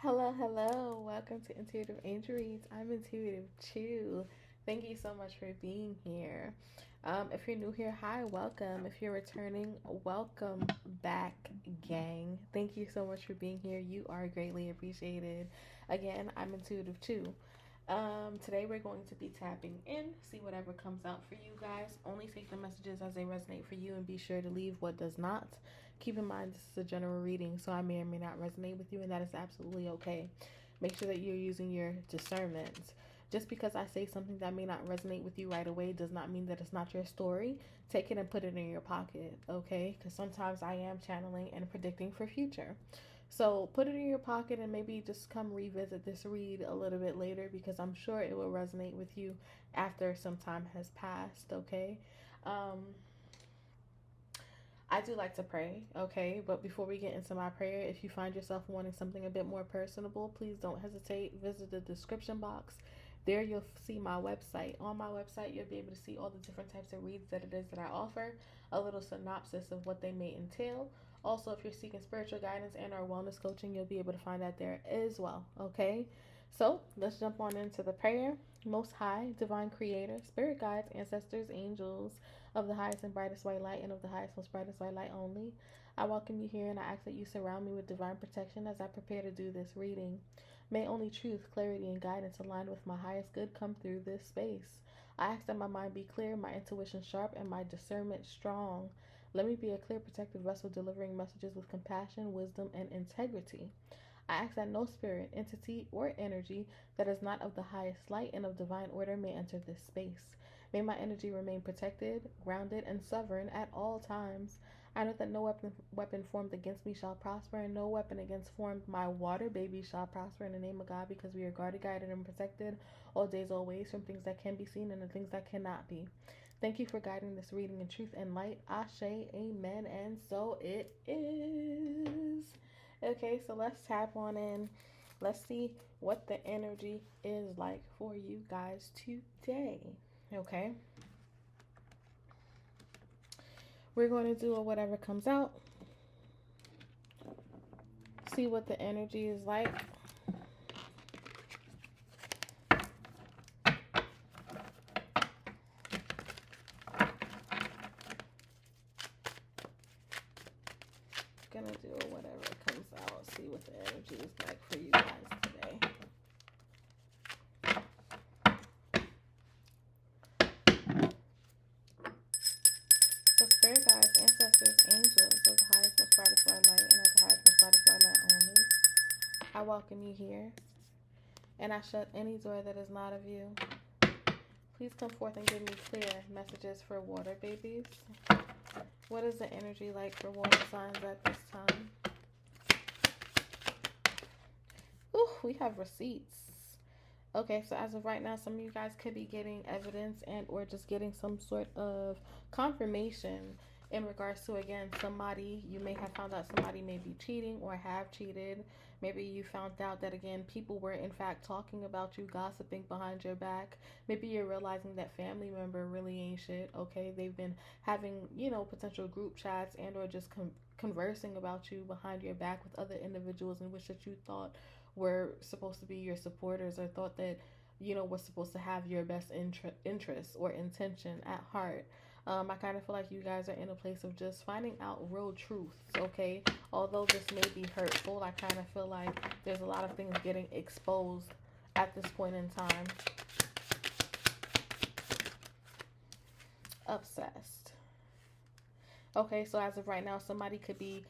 Hello, hello. Welcome to Intuitive Angel Reads. I'm Intuitive too. Thank you so much for being here. If you're new here, hi, welcome. If you're returning, welcome back, gang. Thank you so much for being here. You are greatly appreciated. Again, I'm Intuitive too. Today we're going to be tapping in, see whatever comes out for you guys. Only take the messages as they resonate for you and be sure to leave what does not. Keep in mind this is a general reading, so I may or may not resonate with you, and that is absolutely okay. Make sure that you're using your discernment. Just because I say something that may not resonate with you right away does not mean that it's not your story. Take it and put it in your pocket, okay? Because sometimes I am channeling and predicting for future. So put it in your pocket and maybe just come revisit this read a little bit later because I'm sure it will resonate with you after some time has passed, okay? Um, I do like to pray, okay? But before we get into my prayer, if you find yourself wanting something a bit more personable, please don't hesitate. Visit the description box. There you'll see my website. On my website, you'll be able to see all the different types of reads that it is that I offer, a little synopsis of what they may entail. Also, if you're seeking spiritual guidance and or wellness coaching, you'll be able to find that there as well, okay? So let's jump on into the prayer. Most High, Divine Creator, Spirit Guides, Ancestors, Angels, of the highest and brightest white light and of the highest most brightest white light only, I welcome you here and I ask that you surround me with divine protection as I prepare to do this reading. May only truth, clarity, and guidance aligned with my highest good come through this space. I ask that my mind be clear, my intuition sharp, and my discernment strong. Let me be a clear, protected vessel delivering messages with compassion, wisdom, and integrity. I ask that no spirit, entity, or energy that is not of the highest light and of divine order may enter this space. May my energy remain protected, grounded, and sovereign at all times. I know that no weapon formed against me shall prosper, and no weapon against formed my water baby shall prosper in the name of God, because we are guarded, guided, and protected all days, always, from things that can be seen and the things that cannot be. Thank you for guiding this reading in truth and light. Asé Amen, and so it is. Okay, so let's tap on in. Let's see what the energy is like for you guys today. Okay, we're going to do whatever comes out. See what the energy is like. Gonna do whatever comes out. See what the energy is like for you guys today. So spirit guides, ancestors, angels of the highest, most brightest white light and of the highest, most brightest white light only, I welcome you here, and I shut any door that is not of you. Please come forth and give me clear messages for water babies. What is the energy like for water signs at this time? Ooh, we have receipts. Okay, so as of right now, some of you guys could be getting evidence and or just getting some sort of confirmation in regards to, again, somebody. You may have found out somebody may be cheating or have cheated. Maybe you found out that, again, people were in fact talking about you, gossiping behind your back. Maybe you're realizing that family member really ain't shit, okay? They've been having, potential group chats and or just conversing about you behind your back with other individuals in which that you thought were supposed to be your supporters or thought that, was supposed to have your best interest or intention at heart. I kind of feel like you guys are in a place of just finding out real truths, okay? Although this may be hurtful, I kind of feel like there's a lot of things getting exposed at this point in time. Obsessed. Okay, so as of right now, somebody could be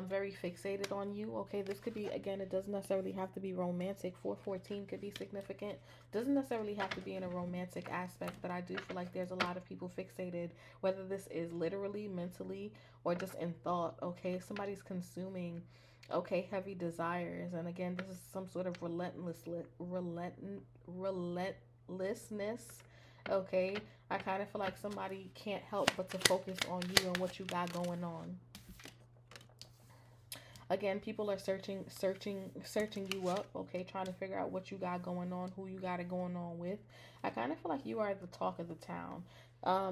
very fixated on you. Okay, this could be, again, it doesn't necessarily have to be romantic. 414 could be significant. Doesn't necessarily have to be in a romantic aspect, but I do feel like there's a lot of people fixated, whether this is literally, mentally, or just in thought. Okay, somebody's consuming, okay, heavy desires. And again, this is some sort of relentlessness. Okay, I kind of feel like somebody can't help but to focus on you and what you got going on. Again, people are searching you up, okay, trying to figure out what you got going on, who you got it going on with. I kind of feel like you are the talk of the town.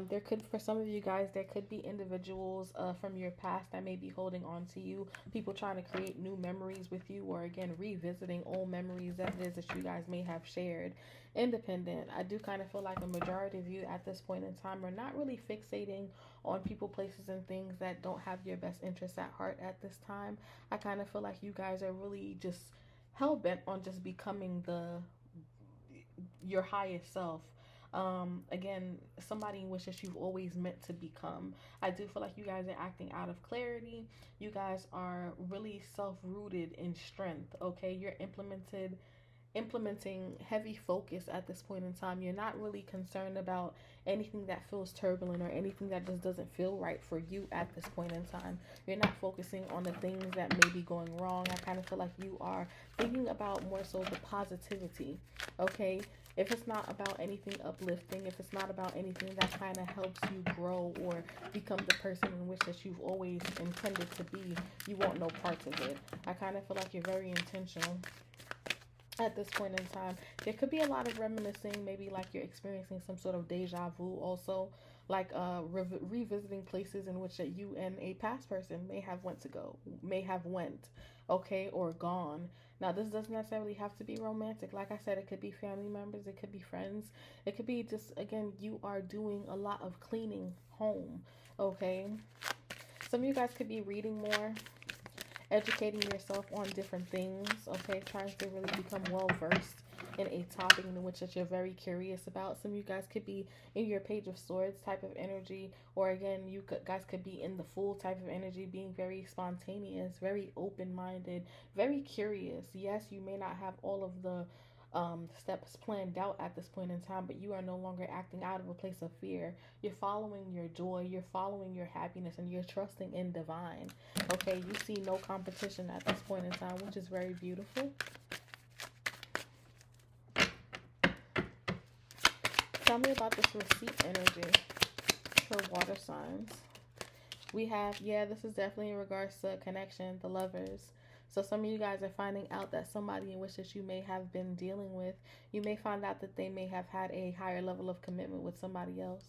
There could, for some of you guys, there could be individuals from your past that may be holding on to you. People trying to create new memories with you, or again, revisiting old memories that it is that you guys may have shared. Independent. I do kind of feel like a majority of you at this point in time are not really fixating on people, places, and things that don't have your best interests at heart at this time. I kind of feel like you guys are really just hell bent on just becoming your highest self. Again, somebody in which that you've always meant to become. I do feel like you guys are acting out of clarity. You guys are really self-rooted in strength. Okay, you're implementing heavy focus at this point in time. You're not really concerned about anything that feels turbulent or anything that just doesn't feel right for you at this point in time. You're not focusing on the things that may be going wrong. I kind of feel like you are thinking about more so the positivity. Okay, if it's not about anything uplifting, if it's not about anything that kind of helps you grow or become the person in which that you've always intended to be, you want no parts of it. I kind of feel like you're very intentional at this point in time. There could be a lot of reminiscing, maybe like you're experiencing some sort of deja vu also, like revisiting places in which that you and a past person may have went, okay, or gone. Now, this doesn't necessarily have to be romantic. Like I said, it could be family members, it could be friends, it could be just, again, you are doing a lot of cleaning home, okay? Some of you guys could be reading more, educating yourself on different things, okay, trying to really become well versed in a topic in which that you're very curious about. Some of you guys could be in your Page of Swords type of energy, or again, guys could be in the Fool type of energy, being very spontaneous, very open-minded, very curious. Yes, you may not have all of the steps planned out at this point in time, but you are no longer acting out of a place of fear. You're following your joy, you're following your happiness, and you're trusting in divine. Okay, you see no competition at this point in time, which is very beautiful. Tell me about this receipt energy for water signs. We have, yeah, this is definitely in regards to connection, the lovers. So some of you guys are finding out that somebody in which that you may have been dealing with, you may find out that they may have had a higher level of commitment with somebody else.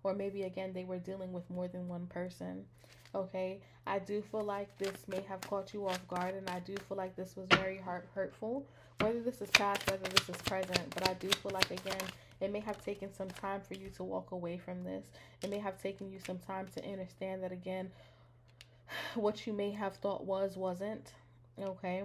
Or maybe, again, they were dealing with more than one person. Okay, I do feel like this may have caught you off guard, and I do feel like this was very hurtful. Whether this is past, whether this is present, but I do feel like, again, it may have taken some time for you to walk away from this. It may have taken you some time to understand that, again, what you may have thought wasn't. Okay.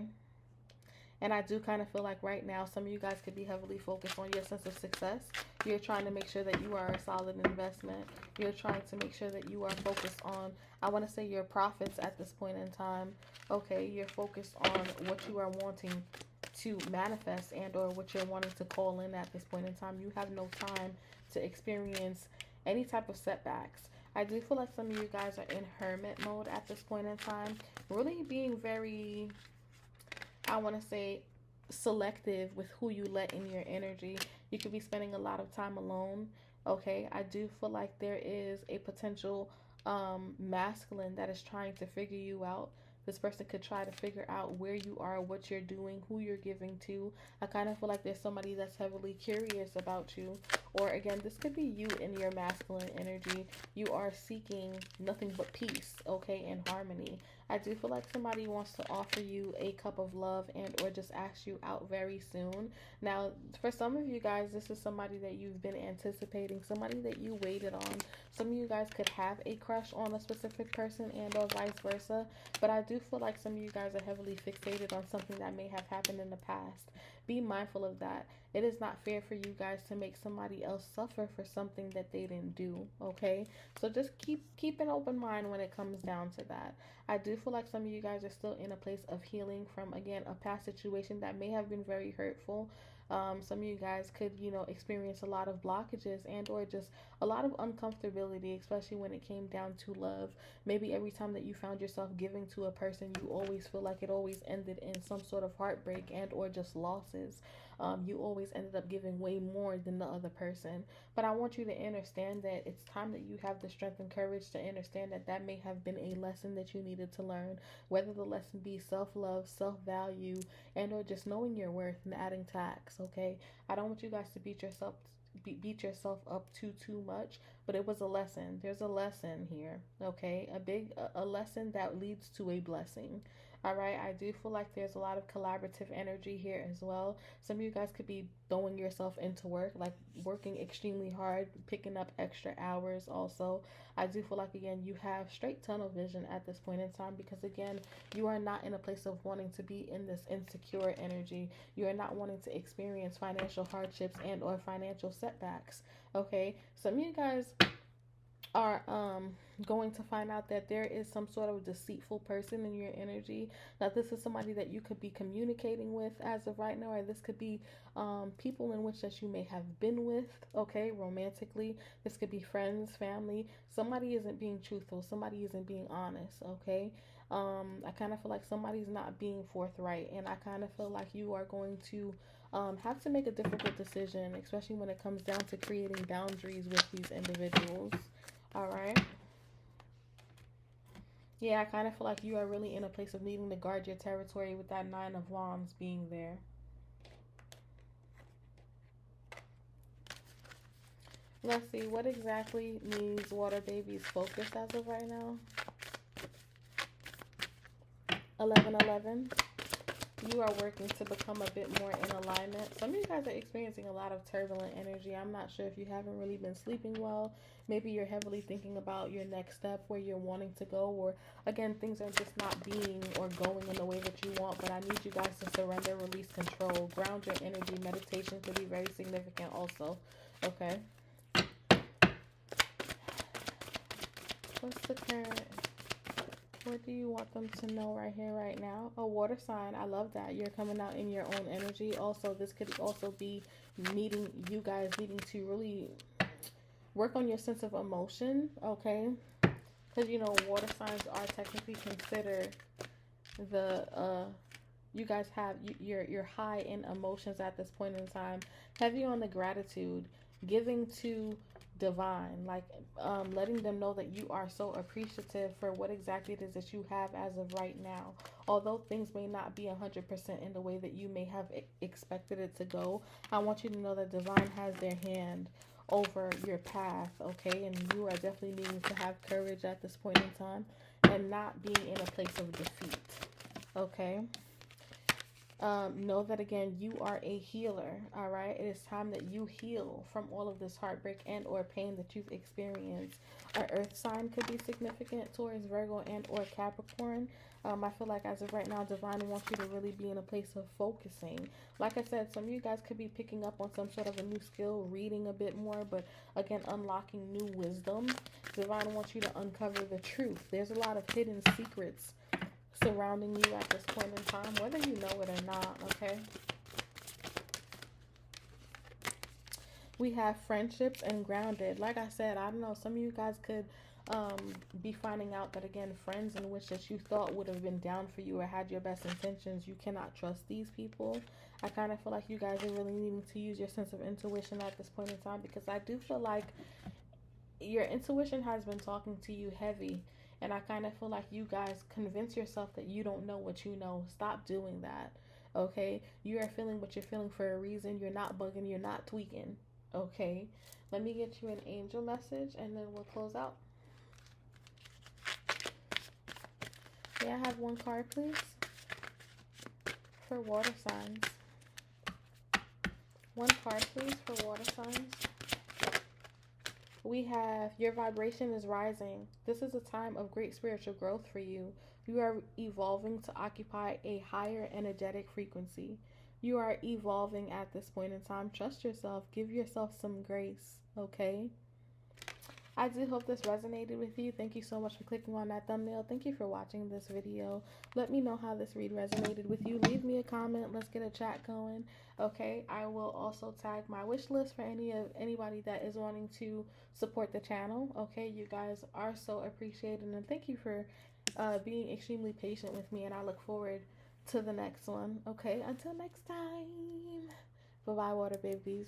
And I do kind of feel like right now, some of you guys could be heavily focused on your sense of success. You're trying to make sure that you are a solid investment. You're trying to make sure that you are focused on, I want to say, your profits at this point in time. Okay, you're focused on what you are wanting to manifest and or what you're wanting to call in at this point in time. You have no time to experience any type of setbacks. I do feel like some of you guys are in hermit mode at this point in time. Really being very, I want to say, selective with who you let in your energy. You could be spending a lot of time alone. Okay, I do feel like there is a potential masculine that is trying to figure you out. This person could try to figure out where you are, what you're doing, who you're giving to. I kind of feel like there's somebody that's heavily curious about you. Or again, this could be you in your masculine energy. You are seeking nothing but peace, okay, and harmony. I do feel like somebody wants to offer you a cup of love and or just ask you out very soon. Now, for some of you guys, this is somebody that you've been anticipating, somebody that you waited on. Some of you guys could have a crush on a specific person and or vice versa. But I do feel like some of you guys are heavily fixated on something that may have happened in the past. Be mindful of that. It is not fair for you guys to make somebody else suffer for something that they didn't do, okay? So just keep an open mind when it comes down to that. I do feel like some of you guys are still in a place of healing from, again, a past situation that may have been very hurtful. Some of you guys could, experience a lot of blockages and or just a lot of uncomfortability, especially when it came down to love. Maybe every time that you found yourself giving to a person, you always feel like it always ended in some sort of heartbreak and or just losses. You always ended up giving way more than the other person. But I want you to understand that it's time that you have the strength and courage to understand that that may have been a lesson that you needed to learn, whether the lesson be self-love, self-value, and or just knowing your worth and adding tax, okay? I don't want you guys to beat yourself beat yourself up too much, but it was a lesson. There's a lesson here, okay? A lesson that leads to a blessing. All right, I do feel like there's a lot of collaborative energy here as well. Some of you guys could be throwing yourself into work, like working extremely hard, picking up extra hours also. I do feel like, again, you have straight tunnel vision at this point in time because, again, you are not in a place of wanting to be in this insecure energy. You are not wanting to experience financial hardships and or financial setbacks, okay? Some of you guys are going to find out that there is some sort of deceitful person in your energy. Now, this is somebody that you could be communicating with as of right now, or this could be people in which that you may have been with, okay, romantically. This could be friends, family. Somebody isn't being truthful. Somebody isn't being honest, okay? I kind of feel like somebody's not being forthright, and I kind of feel like you are going to have to make a difficult decision, especially when it comes down to creating boundaries with these individuals. All right. Yeah, I kind of feel like you are really in a place of needing to guard your territory with that Nine of Wands being there. Let's see, what exactly needs Water Baby's focus as of right now? 1111. You are working to become a bit more in alignment. Some of you guys are experiencing a lot of turbulent energy. I'm not sure if you haven't really been sleeping well. Maybe you're heavily thinking about your next step, where you're wanting to go, or again, things are just not being or going in the way that you want. But I need you guys to surrender, release, control, ground your energy. Meditation could be very significant also. Okay. What's the current? What do you want them to know right here, right now? A water sign. I love that. You're coming out in your own energy. Also, this could also be you guys needing to really work on your sense of emotion, okay? Because, you know, water signs are technically considered you guys have, you're high in emotions at this point in time. Heavy on the gratitude, giving to divine, like letting them know that you are so appreciative for what exactly it is that you have as of right now. Although things may not be 100% in the way that you may have expected it to go, I want you to know that divine has their hand over your path, okay? And you are definitely needing to have courage at this point in time and not being in a place of defeat, okay? Know that, again, you are a healer, all right? It is time that you heal from all of this heartbreak and or pain that you've experienced. An earth sign could be significant towards Virgo and or Capricorn. I feel like as of right now, divine wants you to really be in a place of focusing. Like I said, some of you guys could be picking up on some sort of a new skill, reading a bit more, but again, unlocking new wisdom. Divine wants you to uncover the truth. There's a lot of hidden secrets surrounding you at this point in time, whether you know it or not, okay? We have friendships and grounded. Like I said, I don't know, some of you guys could be finding out that, again, friends in which that you thought would have been down for you or had your best intentions, you cannot trust these people. I kind of feel like you guys are really needing to use your sense of intuition at this point in time, because I do feel like your intuition has been talking to you heavy. And I kind of feel like you guys convince yourself that you don't know what you know. Stop doing that, okay? You are feeling what you're feeling for a reason. You're not bugging. You're not tweaking, okay? Let me get you an angel message, and then we'll close out. May I have one card, please? For water signs. One card, please, for water signs. We have, your vibration is rising. This is a time of great spiritual growth for you. You are evolving to occupy a higher energetic frequency. You are evolving at this point in time. Trust yourself. Give yourself some grace, okay? I do hope this resonated with you. Thank you so much for clicking on that thumbnail. Thank you for watching this video. Let me know how this read resonated with you. Leave me a comment. Let's get a chat going. Okay, I will also tag my wish list for anybody that is wanting to support the channel. Okay, you guys are so appreciated, and thank you for being extremely patient with me, and I look forward to the next one. Okay, until next time. Bye-bye, water babies.